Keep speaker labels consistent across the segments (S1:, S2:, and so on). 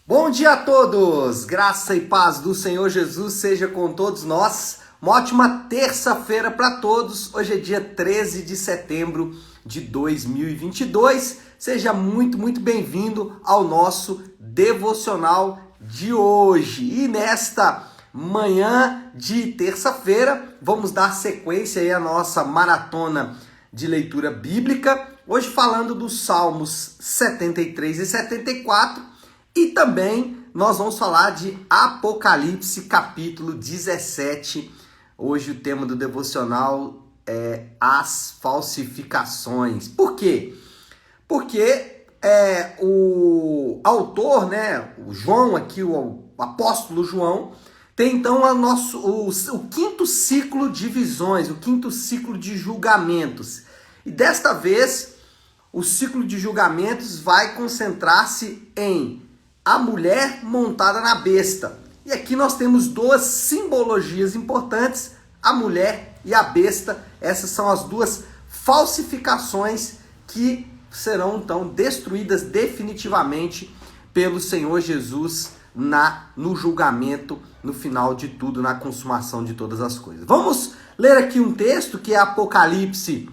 S1: Bom dia a todos! Graça e paz do Senhor Jesus seja com todos nós. Uma ótima terça-feira para todos. Hoje é dia 13 de setembro de 2022. Seja muito bem-vindo ao nosso devocional de hoje. E nesta manhã de terça-feira, vamos dar sequência aí à nossa maratona de leitura bíblica. Hoje falando dos Salmos 73 e 74. E também nós vamos falar de Apocalipse, capítulo 17. Hoje o tema do devocional é as falsificações. Por quê? Porque o autor, o João aqui, o apóstolo João, tem então o quinto ciclo de visões, o quinto ciclo de julgamentos. E desta vez, o ciclo de julgamentos vai concentrar-se em a mulher montada na besta. E aqui nós temos duas simbologias importantes, a mulher e a besta. Essas são as duas falsificações que serão então destruídas definitivamente pelo Senhor Jesus no julgamento, no final de tudo, na consumação de todas as coisas. Vamos ler aqui um texto que é Apocalipse,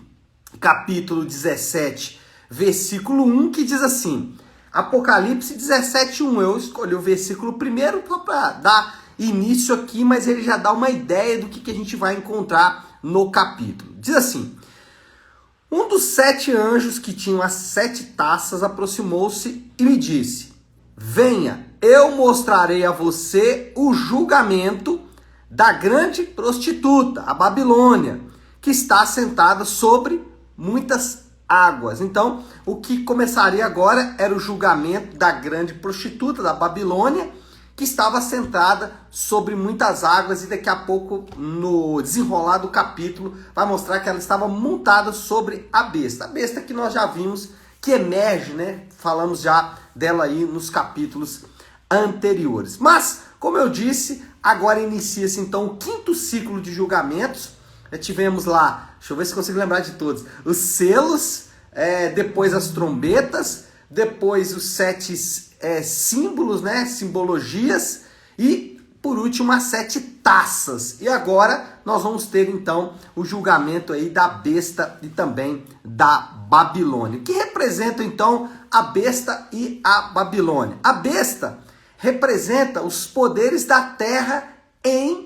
S1: capítulo 17, versículo 1, que diz assim: Apocalipse 17:1. Eu escolhi o versículo primeiro para dar início aqui, mas ele já dá uma ideia do que a gente vai encontrar no capítulo. Diz assim: um dos 7 anjos que tinham as 7 taças aproximou-se e me disse: venha, eu mostrarei a você o julgamento da grande prostituta, a Babilônia, que está sentada sobre muitas águas. Então, o que começaria agora era o julgamento da grande prostituta, da Babilônia, que estava sentada sobre muitas águas, e daqui a pouco, no desenrolar do capítulo, vai mostrar que ela estava montada sobre a besta que nós já vimos, que emerge, falamos já dela aí nos capítulos anteriores. Mas, como eu disse, agora inicia-se então o quinto ciclo de julgamentos. Tivemos lá, deixa eu ver se consigo lembrar de todos, os selos, depois as trombetas, depois os 7 símbolos, simbologias, e por último as 7 taças. E agora nós vamos ter então o julgamento aí da besta e também da Babilônia, que representa então a besta e a Babilônia. A besta representa os poderes da terra em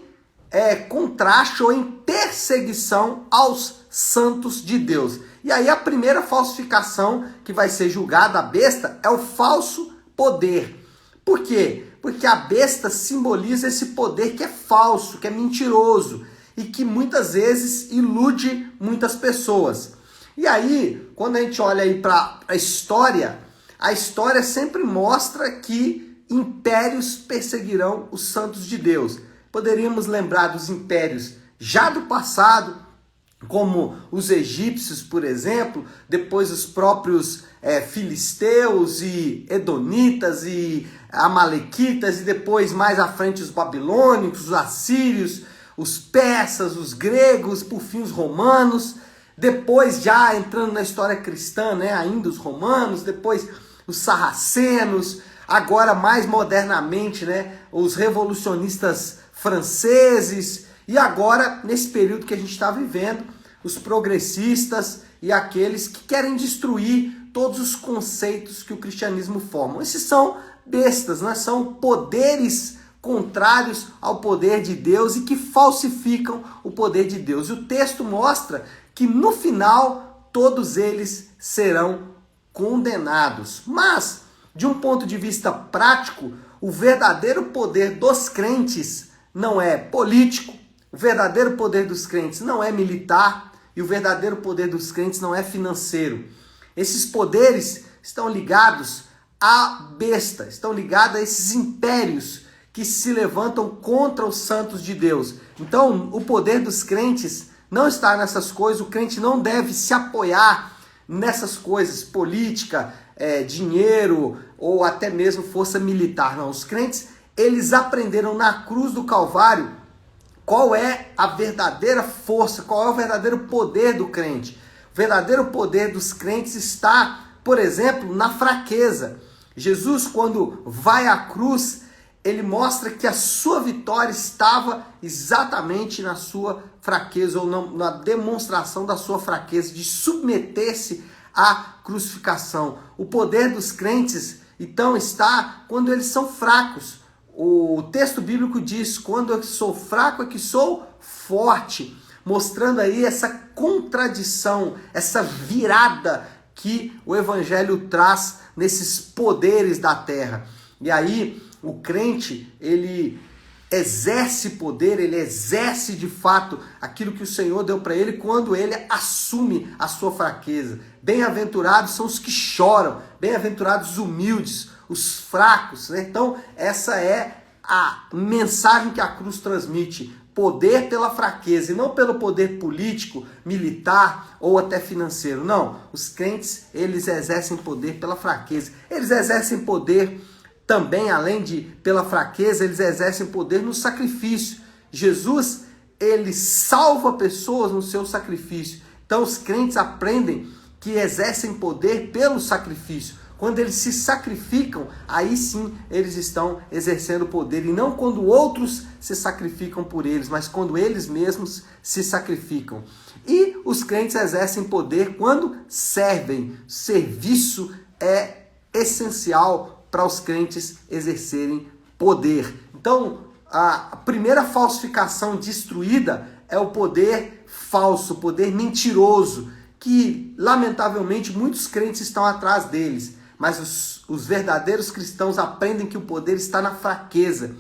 S1: contraste ou em perseguição aos santos de Deus. E aí a primeira falsificação que vai ser julgada, a besta, é o falso poder. Por quê? Porque a besta simboliza esse poder que é falso, que é mentiroso e que muitas vezes ilude muitas pessoas. E aí, quando a gente olha aí para a história sempre mostra que impérios perseguirão os santos de Deus. Poderíamos lembrar dos impérios já do passado, como os egípcios, por exemplo, depois os próprios filisteus e edonitas e amalequitas, e depois mais à frente os babilônicos, os assírios, os persas, os gregos, por fim os romanos, depois já entrando na história cristã, ainda os romanos, depois os sarracenos, agora mais modernamente, os revolucionistas franceses, e agora, nesse período que a gente está vivendo, os progressistas e aqueles que querem destruir todos os conceitos que o cristianismo forma. Esses são bestas, são poderes contrários ao poder de Deus e que falsificam o poder de Deus. E o texto mostra que no final todos eles serão condenados. Mas, de um ponto de vista prático, o verdadeiro poder dos crentes não é político, o verdadeiro poder dos crentes não é militar e o verdadeiro poder dos crentes não é financeiro. Esses poderes estão ligados à besta, estão ligados a esses impérios que se levantam contra os santos de Deus. Então, o poder dos crentes não está nessas coisas, o crente não deve se apoiar nessas coisas, política, dinheiro ou até mesmo força militar. Não, os crentes, eles aprenderam na cruz do Calvário qual é a verdadeira força, qual é o verdadeiro poder do crente. O verdadeiro poder dos crentes está, por exemplo, na fraqueza. Jesus, quando vai à cruz, ele mostra que a sua vitória estava exatamente na sua fraqueza, ou na demonstração da sua fraqueza, de submeter-se à crucificação. O poder dos crentes, então, está quando eles são fracos. O texto bíblico diz, quando eu sou fraco é que sou forte, mostrando aí essa contradição, essa virada que o evangelho traz nesses poderes da terra. E aí, o crente, ele exerce poder, ele exerce de fato aquilo que o Senhor deu para ele quando ele assume a sua fraqueza. Bem-aventurados são os que choram, bem-aventurados os humildes, os fracos, né? Então, essa é a mensagem que a cruz transmite. Poder pela fraqueza e não pelo poder político, militar ou até financeiro. Não, os crentes, eles exercem poder pela fraqueza. Eles exercem poder também, além de pela fraqueza, eles exercem poder no sacrifício. Jesus, ele salva pessoas no seu sacrifício. Então os crentes aprendem que exercem poder pelo sacrifício. Quando eles se sacrificam, aí sim eles estão exercendo poder. E não quando outros se sacrificam por eles, mas quando eles mesmos se sacrificam. E os crentes exercem poder quando servem. Serviço é essencial para os crentes exercerem poder. Então, a primeira falsificação destruída é o poder falso, o poder mentiroso, que lamentavelmente muitos crentes estão atrás deles. Mas os verdadeiros cristãos aprendem que o poder está na fraqueza,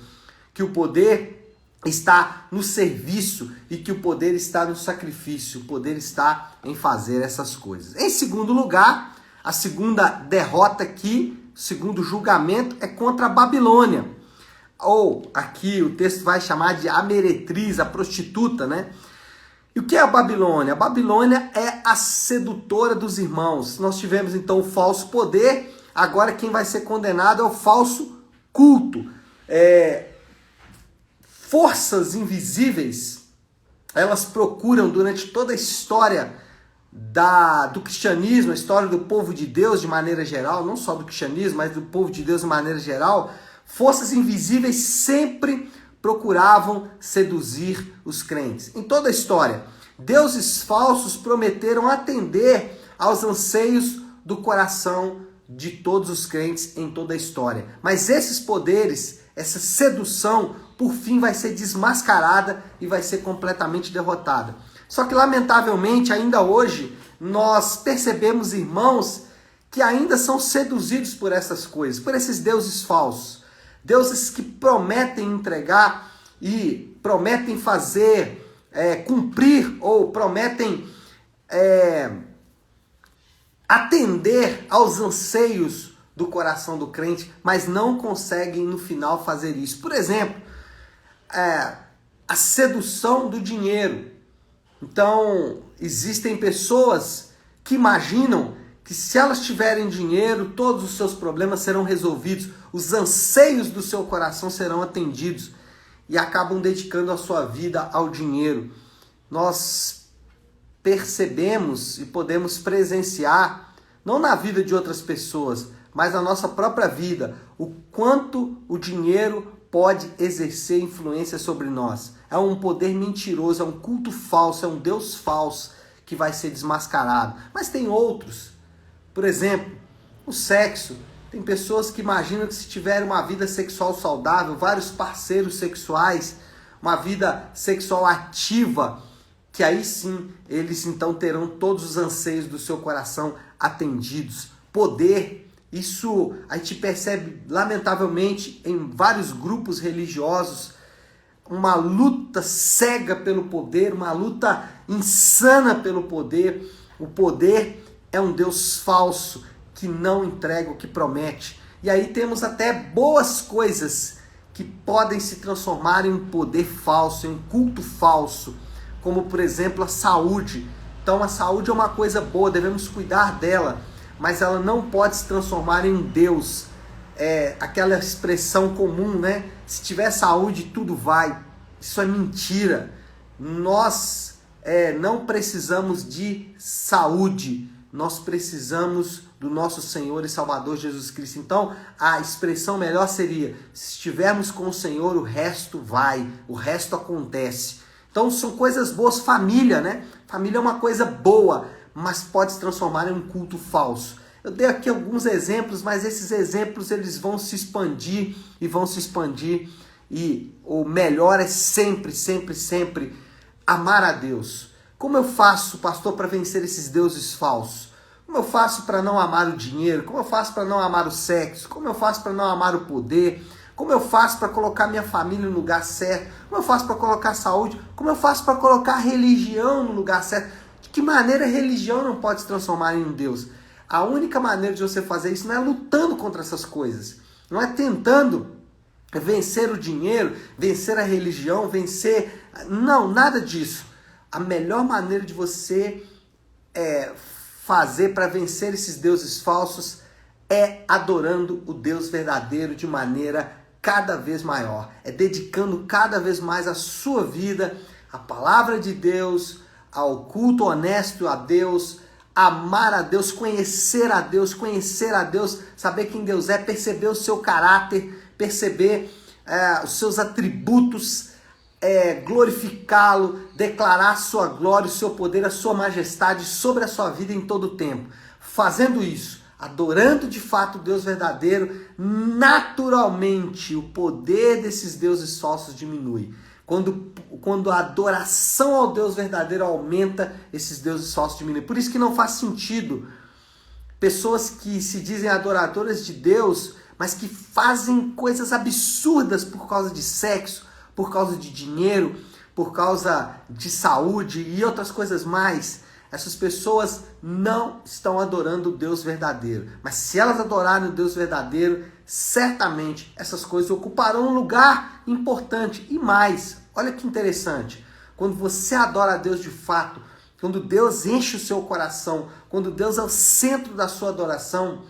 S1: que o poder está no serviço e que o poder está no sacrifício, o poder está em fazer essas coisas. Em segundo lugar, a segunda derrota aqui, o segundo julgamento é contra a Babilônia. Ou aqui o texto vai chamar de a meretriz, a prostituta, né? E o que é a Babilônia? A Babilônia é a sedutora dos irmãos. Nós tivemos então o falso poder, agora quem vai ser condenado é o falso culto. Forças invisíveis, elas procuram durante toda a história do cristianismo, a história do povo de Deus de maneira geral, não só do cristianismo, mas do povo de Deus de maneira geral, forças invisíveis sempre procuravam seduzir os crentes. Em toda a história, deuses falsos prometeram atender aos anseios do coração de todos os crentes em toda a história. Mas esses poderes, essa sedução, por fim vai ser desmascarada e vai ser completamente derrotada. Só que, lamentavelmente, ainda hoje, nós percebemos irmãos que ainda são seduzidos por essas coisas, por esses deuses falsos. Deuses que prometem entregar e prometem fazer, cumprir ou prometem atender aos anseios do coração do crente, mas não conseguem no final fazer isso. Por exemplo, a sedução do dinheiro. Então, existem pessoas que imaginam que se elas tiverem dinheiro, todos os seus problemas serão resolvidos, os anseios do seu coração serão atendidos e acabam dedicando a sua vida ao dinheiro. Nós percebemos e podemos presenciar, não na vida de outras pessoas, mas na nossa própria vida, o quanto o dinheiro pode exercer influência sobre nós. É um poder mentiroso, é um culto falso, é um Deus falso que vai ser desmascarado. Mas tem outros. Por exemplo, o sexo. Tem pessoas que imaginam que se tiver uma vida sexual saudável, vários parceiros sexuais, uma vida sexual ativa, que aí sim eles então terão todos os anseios do seu coração atendidos. Poder, isso a gente percebe lamentavelmente em vários grupos religiosos, uma luta cega pelo poder, uma luta insana pelo poder. O poder é um Deus falso que não entrega o que promete. E aí temos até boas coisas que podem se transformar em um poder falso, em um culto falso, como por exemplo a saúde. Então a saúde é uma coisa boa, devemos cuidar dela, mas ela não pode se transformar em um Deus. Aquela expressão comum, né? Se tiver saúde, tudo vai. Isso é mentira. Nós não precisamos de saúde, nós precisamos do nosso Senhor e Salvador Jesus Cristo. Então, a expressão melhor seria: se estivermos com o Senhor, o resto vai, o resto acontece. Então, são coisas boas. Família, né? Família é uma coisa boa, mas pode se transformar em um culto falso. Eu dei aqui alguns exemplos, mas esses exemplos eles vão se expandir e vão se expandir. E o melhor é sempre, sempre, sempre amar a Deus. Como eu faço, pastor, para vencer esses deuses falsos? Como eu faço para não amar o dinheiro? Como eu faço para não amar o sexo? Como eu faço para não amar o poder? Como eu faço para colocar minha família no lugar certo? Como eu faço para colocar saúde? Como eu faço para colocar a religião no lugar certo? De que maneira a religião não pode se transformar em um Deus? A única maneira de você fazer isso não é lutando contra essas coisas. Não é tentando vencer o dinheiro, vencer a religião, vencer... Não, nada disso. A melhor maneira de você fazer para vencer esses deuses falsos é adorando o Deus verdadeiro de maneira cada vez maior. É dedicando cada vez mais a sua vida à palavra de Deus, ao culto honesto a Deus, amar a Deus, conhecer a Deus, saber quem Deus é, perceber o seu caráter, perceber os seus atributos, glorificá-lo, declarar a sua glória, o seu poder, a sua majestade sobre a sua vida em todo o tempo. Fazendo isso, adorando de fato o Deus verdadeiro, naturalmente o poder desses deuses falsos diminui. Quando a adoração ao Deus verdadeiro aumenta, esses deuses falsos diminuem. Por isso que não faz sentido pessoas que se dizem adoradoras de Deus, mas que fazem coisas absurdas por causa de sexo, por causa de dinheiro, por causa de saúde e outras coisas mais. Essas pessoas não estão adorando o Deus verdadeiro. Mas se elas adorarem o Deus verdadeiro, certamente essas coisas ocuparão um lugar importante. E mais, olha que interessante, quando você adora a Deus de fato, quando Deus enche o seu coração, quando Deus é o centro da sua adoração,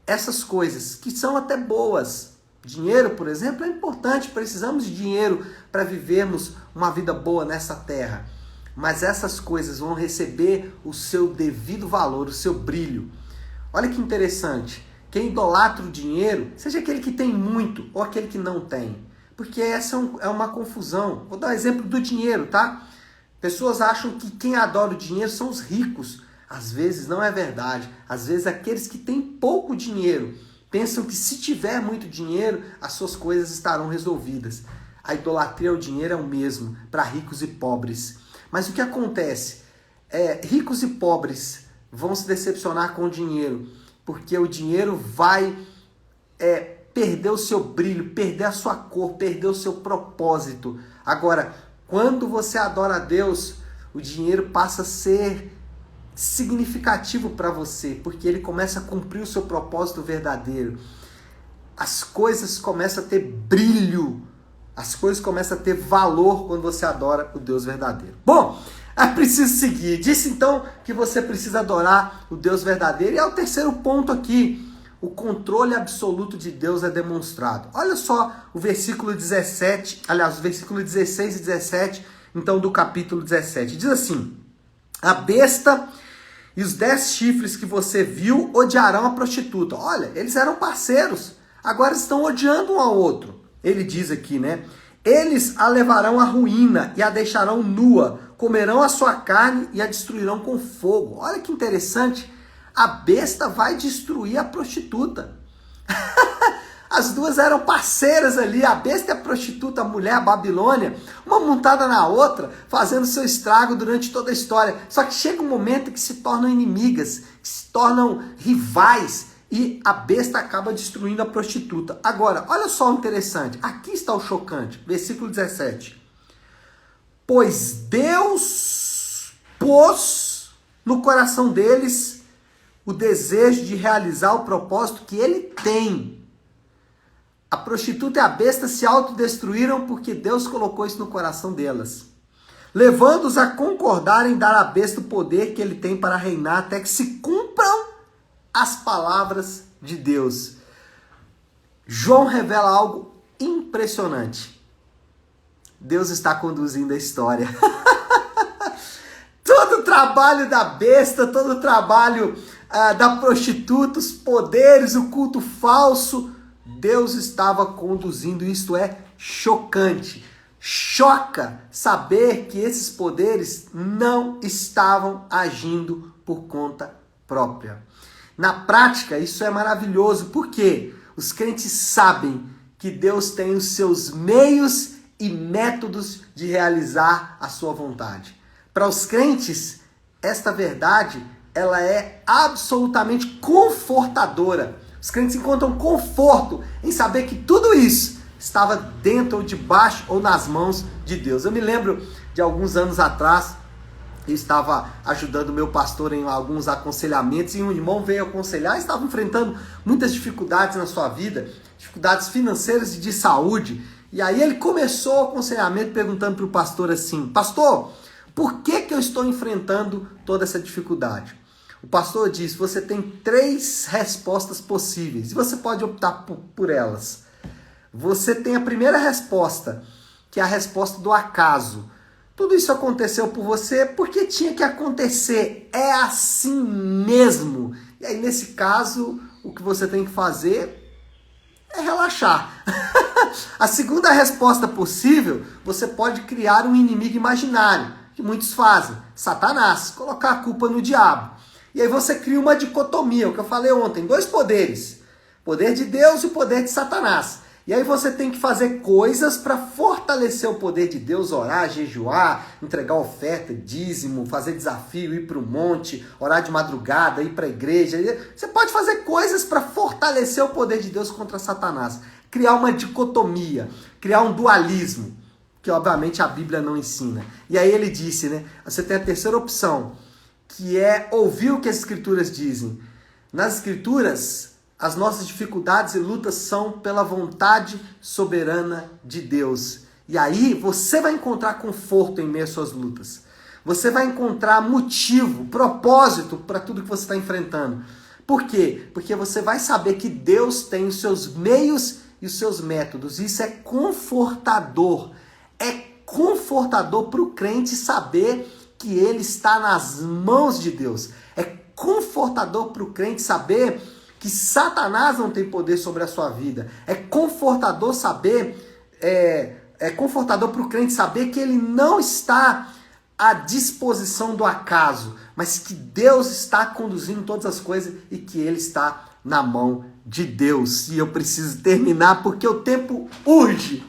S1: essas coisas que são até boas, dinheiro, por exemplo, é importante, precisamos de dinheiro para vivermos uma vida boa nessa terra. Mas essas coisas vão receber o seu devido valor, o seu brilho. Olha que interessante, quem idolatra o dinheiro, seja aquele que tem muito ou aquele que não tem. Porque essa é uma confusão. Vou dar um exemplo do dinheiro, tá? Pessoas acham que quem adora o dinheiro são os ricos. Às vezes não é verdade. Às vezes aqueles que têm pouco dinheiro pensam que se tiver muito dinheiro, as suas coisas estarão resolvidas. A idolatria ao dinheiro é o mesmo, para ricos e pobres. Mas o que acontece? Ricos e pobres vão se decepcionar com o dinheiro, porque o dinheiro vai perder o seu brilho, perder a sua cor, perder o seu propósito. Agora, quando você adora a Deus, o dinheiro passa a ser significativo para você, porque ele começa a cumprir o seu propósito verdadeiro. As coisas começam a ter brilho, as coisas começam a ter valor quando você adora o Deus verdadeiro. Bom, é preciso seguir. Disse então que você precisa adorar o Deus verdadeiro. E é o terceiro ponto aqui. O controle absoluto de Deus é demonstrado. Olha só o versículo 17, aliás, o versículo 16 e 17, então do capítulo 17. Diz assim: a besta e os 10 chifres que você viu odiarão a prostituta. Olha, eles eram parceiros, agora estão odiando um ao outro. Ele diz aqui, né? Eles a levarão à ruína e a deixarão nua, comerão a sua carne e a destruirão com fogo. Olha que interessante, a besta vai destruir a prostituta. As duas eram parceiras ali, a besta e a prostituta, a mulher, a Babilônia, uma montada na outra, fazendo seu estrago durante toda a história. Só que chega um momento que se tornam inimigas, que se tornam rivais, e a besta acaba destruindo a prostituta. Agora, olha só o interessante, aqui está o chocante, versículo 17. Pois Deus pôs no coração deles o desejo de realizar o propósito que ele tem. A prostituta e a besta se autodestruíram porque Deus colocou isso no coração delas, levando-os a concordar em dar à besta o poder que ele tem para reinar até que se cumpram as palavras de Deus. João revela algo impressionante. Deus está conduzindo a história. Todo o trabalho da besta, todo o trabalho da prostituta, os poderes, o culto falso. Deus estava conduzindo, isto é chocante. Choca saber que esses poderes não estavam agindo por conta própria. Na prática, isso é maravilhoso, porque os crentes sabem que Deus tem os seus meios e métodos de realizar a sua vontade. Para os crentes, esta verdade, ela é absolutamente confortadora. Os crentes encontram conforto em saber que tudo isso estava dentro ou debaixo ou nas mãos de Deus. Eu me lembro de alguns anos atrás, eu estava ajudando o meu pastor em alguns aconselhamentos e um irmão veio aconselhar, estava enfrentando muitas dificuldades na sua vida, dificuldades financeiras e de saúde. E aí ele começou o aconselhamento perguntando para o pastor assim: pastor, por que eu estou enfrentando toda essa dificuldade? O pastor disse: você tem 3 respostas possíveis e você pode optar por elas. Você tem a primeira resposta, que é a resposta do acaso. Tudo isso aconteceu por você porque tinha que acontecer. É assim mesmo. E aí, nesse caso, o que você tem que fazer é relaxar. A segunda resposta possível, você pode criar um inimigo imaginário, que muitos fazem, Satanás, colocar a culpa no diabo. E aí você cria uma dicotomia, o que eu falei ontem, 2 poderes, o poder de Deus e o poder de Satanás. E aí você tem que fazer coisas para fortalecer o poder de Deus, orar, jejuar, entregar oferta, dízimo, fazer desafio, ir para o monte, orar de madrugada, ir para a igreja. Você pode fazer coisas para fortalecer o poder de Deus contra Satanás. Criar uma dicotomia, criar um dualismo, que obviamente a Bíblia não ensina. E aí ele disse, né? Você tem a terceira opção, que é ouvir o que as Escrituras dizem. Nas Escrituras, as nossas dificuldades e lutas são pela vontade soberana de Deus. E aí você vai encontrar conforto em meio às suas lutas. Você vai encontrar motivo, propósito para tudo que você está enfrentando. Por quê? Porque você vai saber que Deus tem os seus meios e os seus métodos. Isso é confortador. É confortador para o crente saber que ele está nas mãos de Deus. É confortador para o crente saber que Satanás não tem poder sobre a sua vida. É confortador saber, é confortador para o crente saber que ele não está à disposição do acaso, mas que Deus está conduzindo todas as coisas e que ele está na mão de Deus. E eu preciso terminar porque o tempo urge.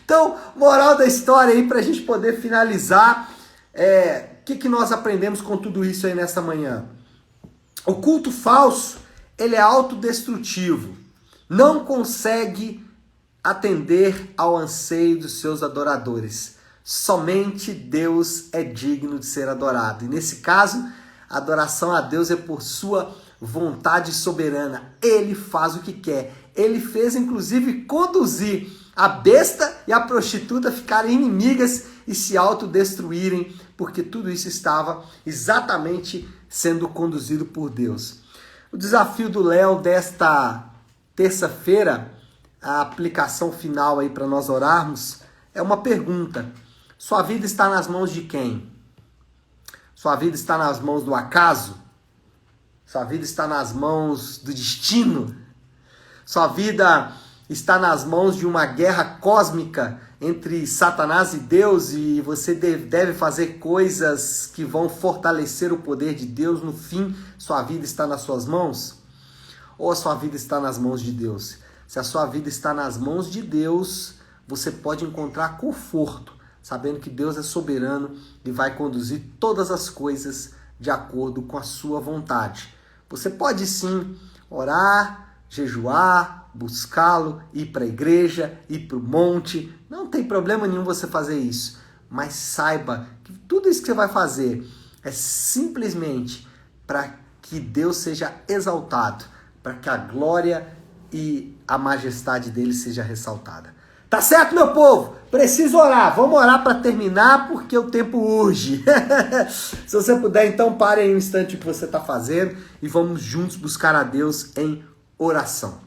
S1: Então, moral da história aí para a gente poder finalizar. O que nós aprendemos com tudo isso aí nessa manhã? O culto falso, ele é autodestrutivo, não consegue atender ao anseio dos seus adoradores. Somente Deus é digno de ser adorado. E nesse caso, a adoração a Deus é por sua vontade soberana. Ele faz o que quer. Ele fez, inclusive, conduzir a besta e a prostituta a ficarem inimigas e se autodestruírem, porque tudo isso estava exatamente sendo conduzido por Deus. O desafio do Léo desta terça-feira, a aplicação final aí para nós orarmos, é uma pergunta. Sua vida está nas mãos de quem? Sua vida está nas mãos do acaso? Sua vida está nas mãos do destino? Sua vida está nas mãos de uma guerra cósmica entre Satanás e Deus e você deve fazer coisas que vão fortalecer o poder de Deus? No fim, sua vida está nas suas mãos? Ou a sua vida está nas mãos de Deus? Se a sua vida está nas mãos de Deus, você pode encontrar conforto, sabendo que Deus é soberano e vai conduzir todas as coisas de acordo com a sua vontade. Você pode sim orar, jejuar, buscá-lo, ir para a igreja, ir para o monte. Não tem problema nenhum você fazer isso. Mas saiba que tudo isso que você vai fazer é simplesmente para que Deus seja exaltado, para que a glória e a majestade dele seja ressaltada. Tá certo, meu povo? Preciso orar. Vamos orar para terminar, porque o tempo urge. Se você puder, então pare aí um instante o que você está fazendo e vamos juntos buscar a Deus em oração.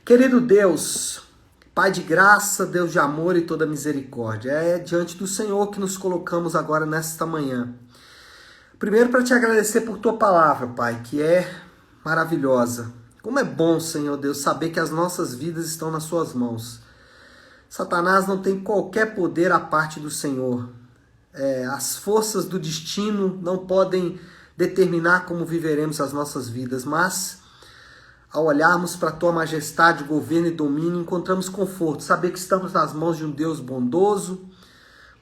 S1: Querido Deus, Pai de graça, Deus de amor e toda misericórdia, é diante do Senhor que nos colocamos agora nesta manhã, Primeiro, para te agradecer por tua palavra, Pai, que é maravilhosa. Como é bom, Senhor Deus, saber que as nossas vidas estão nas suas mãos. Satanás não tem qualquer poder à parte do Senhor. As forças do destino não podem determinar como viveremos as nossas vidas, mas ao olharmos para a tua majestade, governo e domínio, encontramos conforto, saber que estamos nas mãos de um Deus bondoso,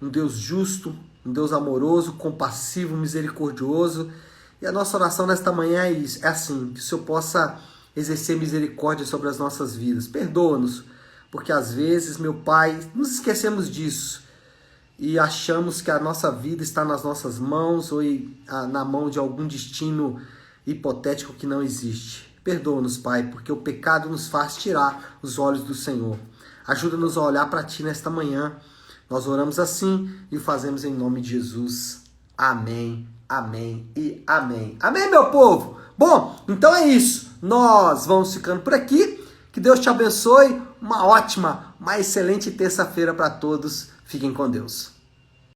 S1: um Deus justo, um Deus amoroso, compassivo, misericordioso. E a nossa oração nesta manhã é assim, que o Senhor possa exercer misericórdia sobre as nossas vidas. Perdoa-nos, porque às vezes, meu Pai, nos esquecemos disso e achamos que a nossa vida está nas nossas mãos ou na mão de algum destino hipotético que não existe. Perdoa-nos, Pai, porque o pecado nos faz tirar os olhos do Senhor. Ajuda-nos a olhar para Ti nesta manhã. Nós oramos assim e o fazemos em nome de Jesus. Amém, amém e amém. Amém, meu povo? Bom, então é isso. Nós vamos ficando por aqui. Que Deus te abençoe. Uma ótima, uma excelente terça-feira para todos. Fiquem com Deus.